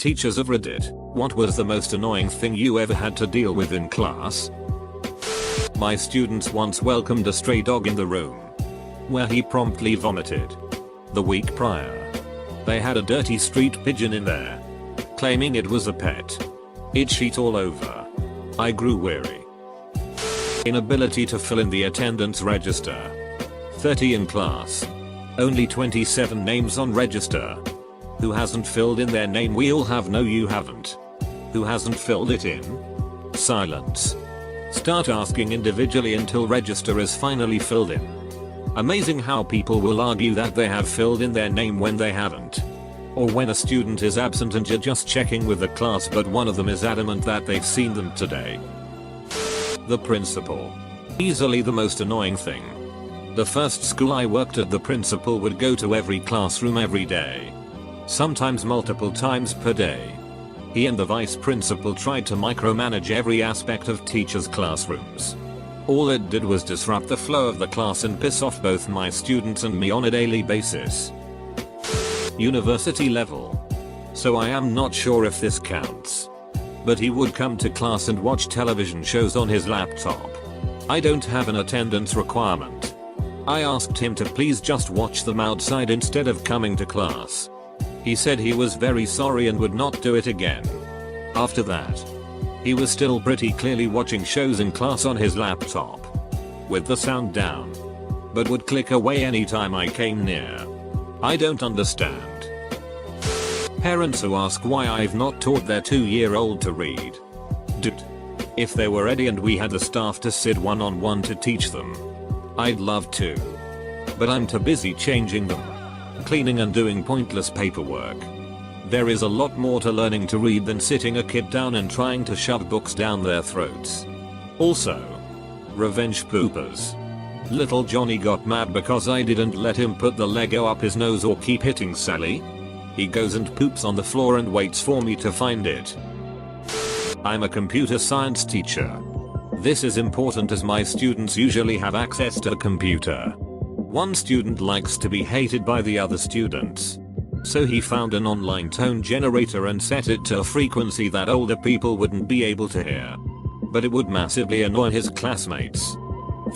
Teachers of Reddit, what was the most annoying thing you ever had to deal with in class? My students once welcomed a stray dog in the room, where he promptly vomited. The week prior, they had a dirty street pigeon in there, claiming it was a pet. It shit all over. I grew weary. Inability to fill in the attendance register. 30 in class. Only 27 names on register. Who hasn't filled in their name? We all have. No, you haven't. Who hasn't filled it in? Silence. Start asking individually until register is finally filled in. Amazing how people will argue that they have filled in their name when they haven't. Or when a student is absent and you're just checking with the class but one of them is adamant that they've seen them today. The principal. Easily the most annoying thing. The first school I worked at, the principal would go to every classroom every day. Sometimes multiple times per day. He and the vice principal tried to micromanage every aspect of teachers' classrooms. All it did was disrupt the flow of the class and piss off both my students and me on a daily basis. University level. So I am not sure if this counts. But he would come to class and watch television shows on his laptop. I don't have an attendance requirement. I asked him to please just watch them outside instead of coming to class. He said he was very sorry and would not do it again. After that, he was still pretty clearly watching shows in class on his laptop, with the sound down, but would click away anytime I came near. I don't understand. Parents who ask why I've not taught their 2-year-old to read. Dude. If they were ready and we had the staff to sit one-on-one to teach them, I'd love to. But I'm too busy changing them, cleaning and doing pointless paperwork. There is a lot more to learning to read than sitting a kid down and trying to shove books down their throats. Also, revenge poopers. Little Johnny got mad because I didn't let him put the Lego up his nose or keep hitting Sally. He goes and poops on the floor and waits for me to find it. I'm a computer science teacher. This is important as my students usually have access to a computer. One student likes to be hated by the other students. So he found an online tone generator and set it to a frequency that older people wouldn't be able to hear. But it would massively annoy his classmates.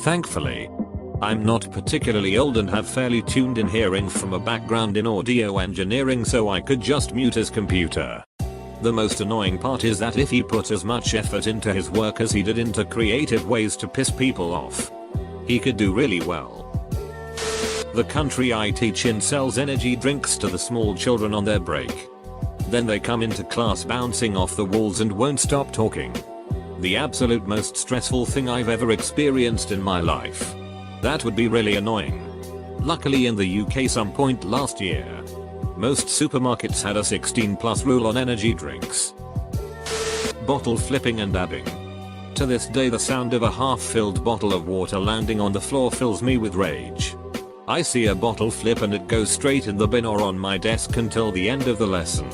Thankfully, I'm not particularly old and have fairly tuned in hearing from a background in audio engineering, so I could just mute his computer. The most annoying part is that if he put as much effort into his work as he did into creative ways to piss people off, he could do really well. The country I teach in sells energy drinks to the small children on their break. Then they come into class bouncing off the walls and won't stop talking. The absolute most stressful thing I've ever experienced in my life. That would be really annoying. Luckily in the UK some point last year, most supermarkets had a 16+ rule on energy drinks. Bottle flipping and dabbing. To this day the sound of a half-filled bottle of water landing on the floor fills me with rage. I see a bottle flip and it goes straight in the bin or on my desk until the end of the lesson.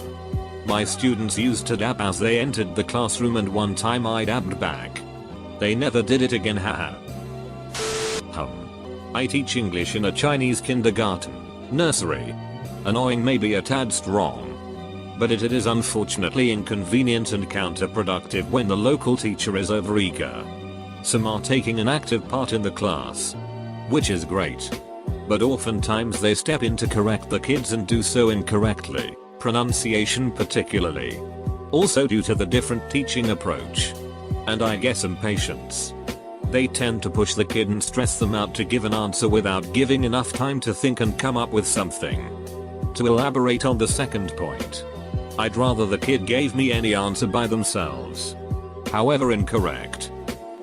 My students used to dab as they entered the classroom and one time I dabbed back. They never did it again, haha. I teach English in a Chinese kindergarten, nursery. Annoying may be a tad strong, but it is unfortunately inconvenient and counterproductive when the local teacher is overeager. Some are taking an active part in the class, which is great. But oftentimes they step in to correct the kids and do so incorrectly, pronunciation particularly. Also due to the different teaching approach. And I guess impatience. They tend to push the kid and stress them out to give an answer without giving enough time to think and come up with something. To elaborate on the second point, I'd rather the kid gave me any answer by themselves, however incorrect,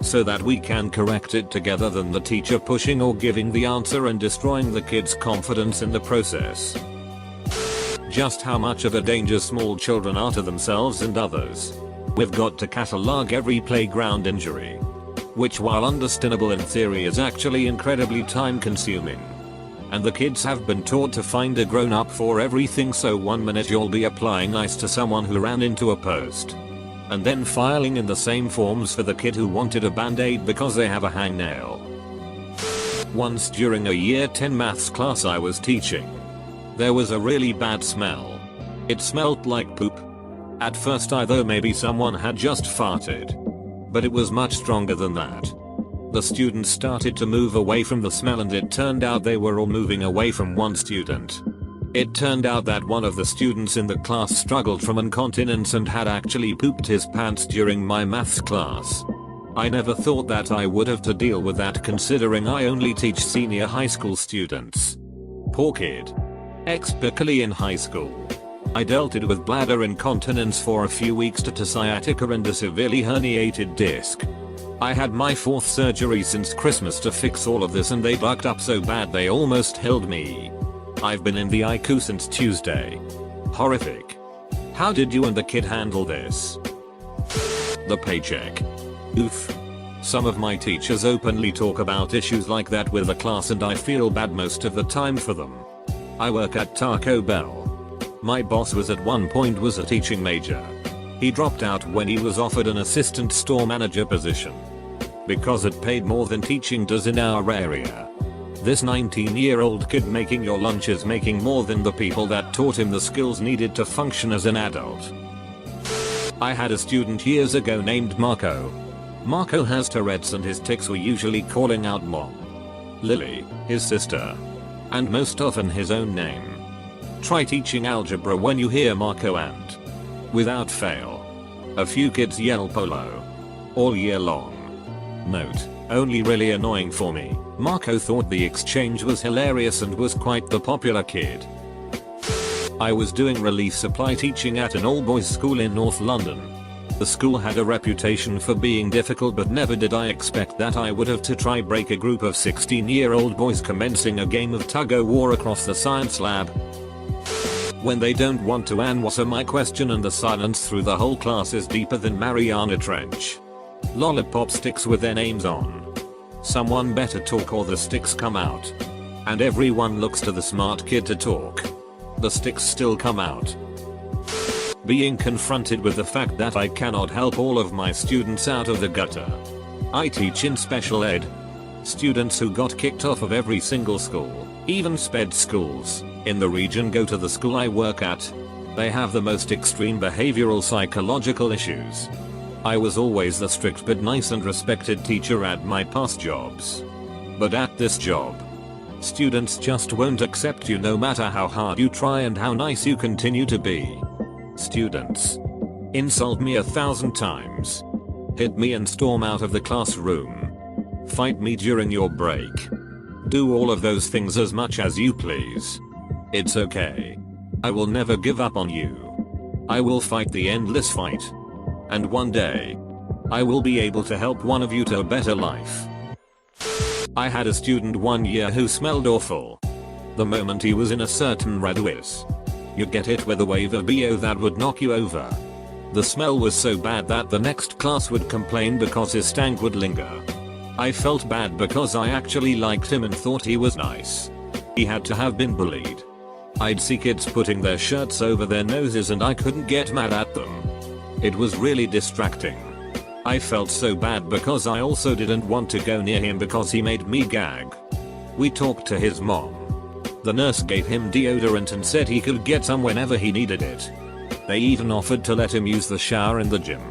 so that we can correct it together than the teacher pushing or giving the answer and destroying the kid's confidence in the process. Just how much of a danger small children are to themselves and others. We've got to catalog every playground injury, which while understandable in theory is actually incredibly time consuming. And the kids have been taught to find a grown up for everything, so one minute you'll be applying ice to someone who ran into a post, and then filing in the same forms for the kid who wanted a band-aid because they have a hangnail. Once during a year 10 maths class I was teaching, there was a really bad smell. It smelled like poop. At first I thought maybe someone had just farted. But it was much stronger than that. The students started to move away from the smell, and it turned out they were all moving away from one student. It turned out that one of the students in the class struggled from incontinence and had actually pooped his pants during my maths class. I never thought that I would have to deal with that, considering I only teach senior high school students. Poor kid. Especially in high school. I dealt with bladder incontinence for a few weeks due to sciatica and a severely herniated disc. I had my 4th surgery since Christmas to fix all of this, and they bucked up so bad they almost killed me. I've been in the ICU since Tuesday. Horrific. How did you and the kid handle this? The paycheck. Oof. Some of my teachers openly talk about issues like that with the class, and I feel bad most of the time for them. I work at Taco Bell. My boss was at one point was a teaching major. He dropped out when he was offered an assistant store manager position. Because it paid more than teaching does in our area. This 19-year-old kid making your lunch is making more than the people that taught him the skills needed to function as an adult. I had a student years ago named Marco. Marco has Tourette's, and his tics were usually calling out Mom, Lily, his sister, and most often his own name. Try teaching algebra when you hear Marco, and without fail, a few kids yell Polo all year long. Note, only really annoying for me, Marco thought the exchange was hilarious and was quite the popular kid. I was doing relief supply teaching at an all-boys school in North London. The school had a reputation for being difficult, but never did I expect that I would have to try break a group of 16-year-old boys commencing a game of tug-o-war across the science lab. When they don't want to answer my question, and the silence through the whole class is deeper than Mariana Trench. Lollipop sticks with their names on. Someone better talk or the sticks come out. And everyone looks to the smart kid to talk. The sticks still come out. Being confronted with the fact that I cannot help all of my students out of the gutter. I teach in special ed. Students who got kicked off of every single school, even sped schools, in the region go to the school I work at. They have the most extreme behavioral psychological issues. I was always the strict but nice and respected teacher at my past jobs. But at this job, students just won't accept you no matter how hard you try and how nice you continue to be. Students insult me 1,000 times. Hit me and storm out of the classroom. Fight me during your break. Do all of those things as much as you please. It's okay. I will never give up on you. I will fight the endless fight. And one day, I will be able to help one of you to a better life. I had a student one year who smelled awful. The moment he was in a certain radius. You get it, with a wave of BO that would knock you over. The smell was so bad that the next class would complain because his stank would linger. I felt bad because I actually liked him and thought he was nice. He had to have been bullied. I'd see kids putting their shirts over their noses and I couldn't get mad at them. It was really distracting. I felt so bad because I also didn't want to go near him because he made me gag. We talked to his mom. The nurse gave him deodorant and said he could get some whenever he needed it. They even offered to let him use the shower in the gym.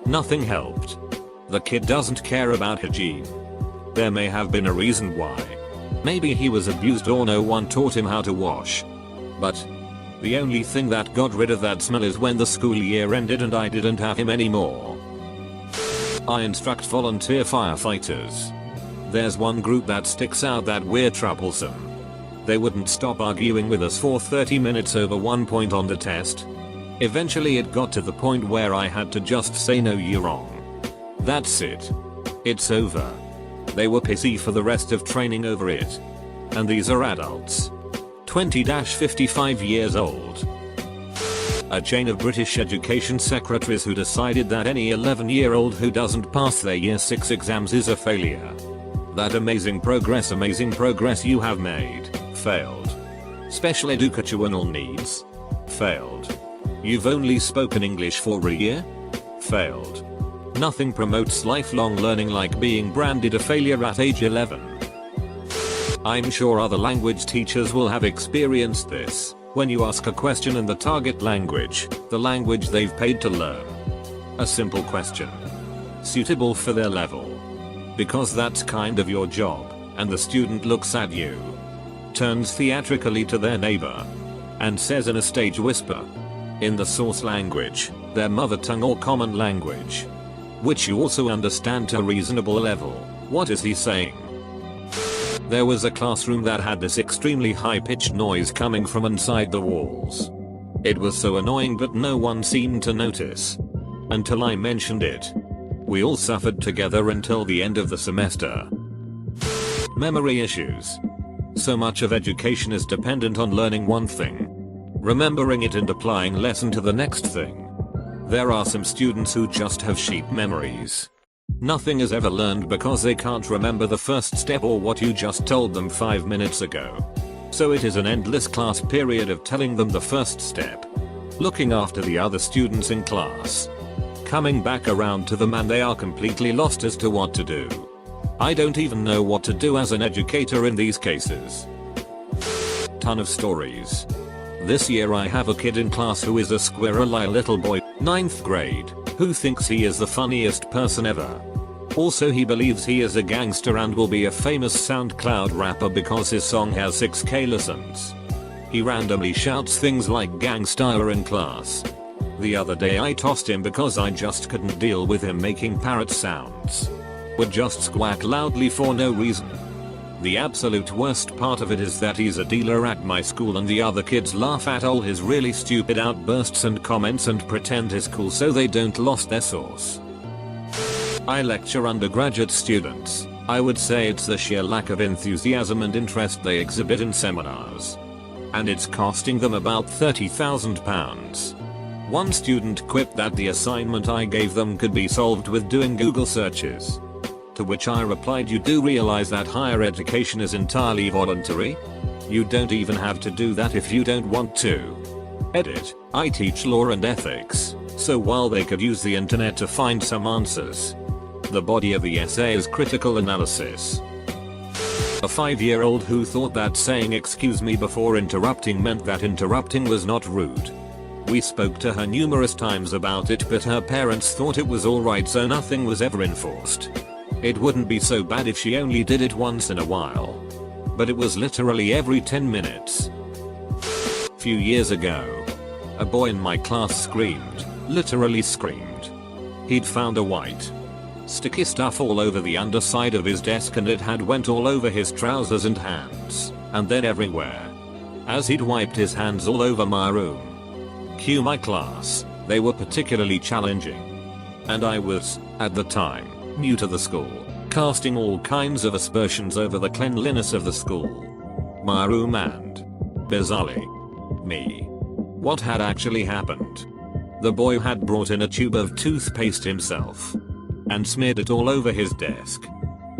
Nothing helped. The kid doesn't care about hygiene. There may have been a reason why. Maybe he was abused or no one taught him how to wash. But the only thing that got rid of that smell is when the school year ended and I didn't have him anymore. I instruct volunteer firefighters. There's one group that sticks out that we're troublesome. They wouldn't stop arguing with us for 30 minutes over one point on the test. Eventually it got to the point where I had to just say no, you're wrong. That's it. It's over. They were pissy for the rest of training over it. And these are adults. 20-55 years old. A chain of British education secretaries who decided that any 11-year-old who doesn't pass their year 6 exams is a failure. That amazing progress you have made. Failed. Special educational needs. Failed. You've only spoken English for a year? Failed. Nothing promotes lifelong learning like being branded a failure at age 11. I'm sure other language teachers will have experienced this. When you ask a question in the target language, the language they've paid to learn. A simple question. Suitable for their level. Because that's kind of your job, and the student looks at you. Turns theatrically to their neighbor. And says in a stage whisper. In the source language, their mother tongue or common language. Which you also understand to a reasonable level. What is he saying? There was a classroom that had this extremely high-pitched noise coming from inside the walls. It was so annoying but no one seemed to notice. Until I mentioned it. We all suffered together until the end of the semester. Memory issues. So much of education is dependent on learning one thing. Remembering it and applying lesson to the next thing. There are some students who just have sheep memories. Nothing is ever learned because they can't remember the first step or what you just told them 5 minutes ago. So it is an endless class period of telling them the first step. Looking after the other students in class. Coming back around to them and they are completely lost as to what to do. I don't even know what to do as an educator in these cases. Ton of stories. This year I have a kid in class who is a squirrely little boy, 9th grade, who thinks he is the funniest person ever. Also he believes he is a gangster and will be a famous SoundCloud rapper because his song has 6k listens. He randomly shouts things like gangsta in class. The other day I tossed him because I just couldn't deal with him making parrot sounds. Would just squawk loudly for no reason. The absolute worst part of it is that he's a dealer at my school and the other kids laugh at all his really stupid outbursts and comments and pretend he's cool so they don't lost their source. I lecture undergraduate students. I would say it's the sheer lack of enthusiasm and interest they exhibit in seminars. And it's costing them about £30,000. One student quipped that the assignment I gave them could be solved with doing Google searches. To which I replied, you do realize that higher education is entirely voluntary? You don't even have to do that if you don't want to. Edit. I teach law and ethics, so while they could use the internet to find some answers, the body of the essay is critical analysis. A 5-year-old who thought that saying excuse me before interrupting meant that interrupting was not rude. We spoke to her numerous times about it but her parents thought it was alright so nothing was ever enforced. It wouldn't be so bad if she only did it once in a while. But it was literally every 10 minutes. Few years ago, a boy in my class screamed, literally screamed. He'd found a white, sticky stuff all over the underside of his desk and it had went all over his trousers and hands, and then everywhere. As he'd wiped his hands all over my room. Cue my class, they were particularly challenging. And I was, at the time, new to the school, casting all kinds of aspersions over the cleanliness of the school, my room and, bizarrely, me. What had actually happened? The boy had brought in a tube of toothpaste himself and smeared it all over his desk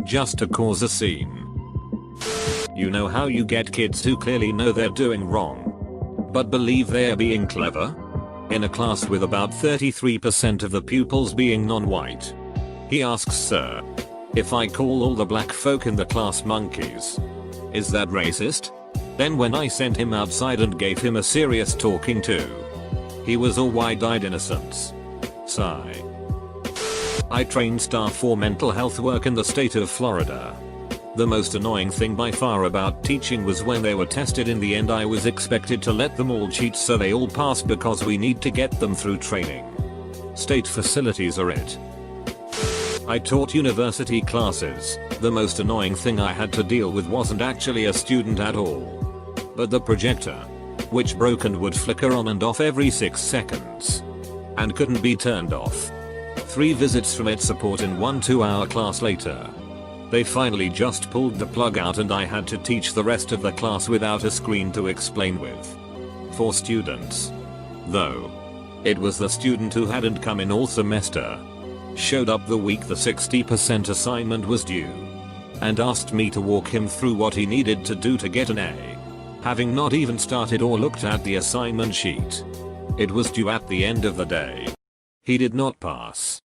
just to cause a scene. You know how you get kids who clearly know they're doing wrong but believe they're being clever? In a class with about 33% of the pupils being non-white. He asks, sir, if I call all the black folk in the class monkeys, is that racist? Then when I sent him outside and gave him a serious talking to, he was all wide-eyed innocence. Sigh. I train staff for mental health work in the state of Florida. The most annoying thing by far about teaching was when they were tested. In the end I was expected to let them all cheat so they all pass because we need to get them through training. State facilities are it. I taught university classes. The most annoying thing I had to deal with wasn't actually a student at all, but the projector, which broke and would flicker on and off every 6 seconds and couldn't be turned off. 3 visits from its support in one 2-hour class later. They finally just pulled the plug out and I had to teach the rest of the class without a screen to explain with. 4 students. Though, it was the student who hadn't come in all semester. Showed up the week the 60% assignment was due. And asked me to walk him through what he needed to do to get an A. Having not even started or looked at the assignment sheet. It was due at the end of the day. He did not pass.